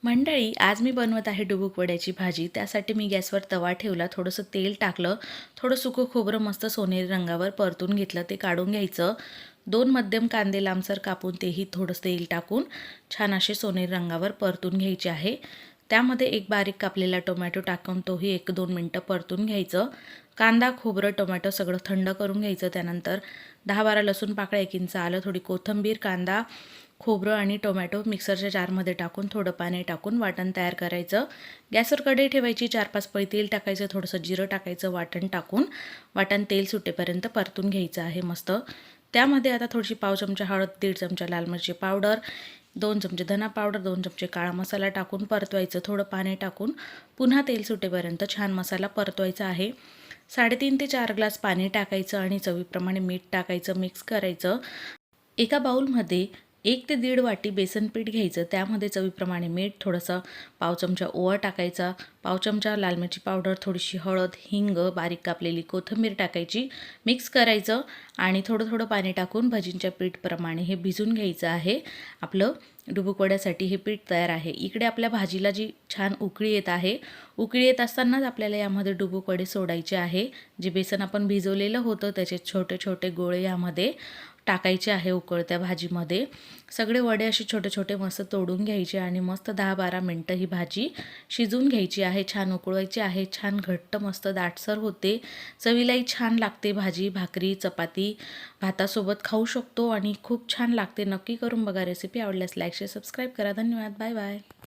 मंडळी, आज मी बनवत आहे डुबुक वड्याची भाजी. त्यासाठी मी गॅसवर तवा ठेवला, थोडंसं तेल टाकलं, थोडं सुकं खोबरं मस्त सोनेरी रंगावर परतून घेतलं, ते काढून घ्यायचं. 2 मध्यम कांदे लांबसर कापून तेही थोडंसं तेल टाकून छान असे सोनेरी रंगावर परतून घ्यायचे आहे. त्यामध्ये एक बारीक कापलेला टोमॅटो टाकून तोही 1-2 मिनटं परतून घ्यायचं. कांदा, खोबरं, टोमॅटो सगळं थंड करून घ्यायचं. त्यानंतर 10-12 लसूण पाकळ्या, 1 इंच आलं, थोडी कोथिंबीर, कांदा, खोबरं आणि टोमॅटो मिक्सरच्या जारमध्ये टाकून थोडं पाणी टाकून वाटण तयार करायचं. गॅसवर कढई ठेवायची, 4-5 पळी तेल टाकायचं, थोडंसं जिरं टाकायचं, वाटण टाकून वाटण तेल सुटेपर्यंत परतून घ्यायचं आहे मस्त. त्यामध्ये आता थोडीशी पाव चमचा हळद, 1.5 चमचा लाल मिरची पावडर, 2 चमचे धना पावडर, 2 चमचे काळा मसाला टाकून परतवायचं. थोडं पाणी टाकून पुन्हा तेल सुटेपर्यंत छान मसाला परतवायचा आहे. 3.5 ते 4 ग्लास पाणी टाकायचं आणि चवीप्रमाणे मीठ टाकायचं, मिक्स करायचं. एका बाउलमध्ये 1 ते 1.5 वाटी बेसन पीठ घ्यायचं. त्यामध्ये चवीप्रमाणे मीठ, थोडंसं पाव चमचा ओवा टाकायचा, पाव चमचा लाल मिरची पावडर, थोडीशी हळद, हिंग, बारीक कापलेली कोथिंबीर टाकायची, मिक्स करायचं आणि थोडं थोडं पाणी टाकून भजींच्या पीठप्रमाणे हे भिजून घ्यायचं आहे. आपलं डुबुक वड्यासाठी हे पीठ तयार आहे. इकडे आपल्या भाजीला जी छान उकळी येत आहे, उकळी येत असतानाच आपल्याला यामध्ये डुबुक वडे सोडायचे आहे. जे बेसन आपण भिजवलेलं होतं त्याचे छोटे छोटे गोळे यामध्ये टाकायचे आहे उकळत्या भाजीमध्ये. सगळे वडे असे छोटे छोटे मस्त तोडून घ्यायचे आणि मस्त 10-12 मिनटं ही भाजी शिजून घ्यायची आहे. छान उकळवायची आहे. छान घट्ट मस्त दाटसर होते. चवीलाही छान लागते भाजी. भाकरी, चपाती, भातासोबत खाऊ शकतो आणि खूप छान लागते. नक्की करून बघा. रेसिपी आवडल्यास लाईक, शेअर, सबस्क्राईब करा. धन्यवाद. Bye bye.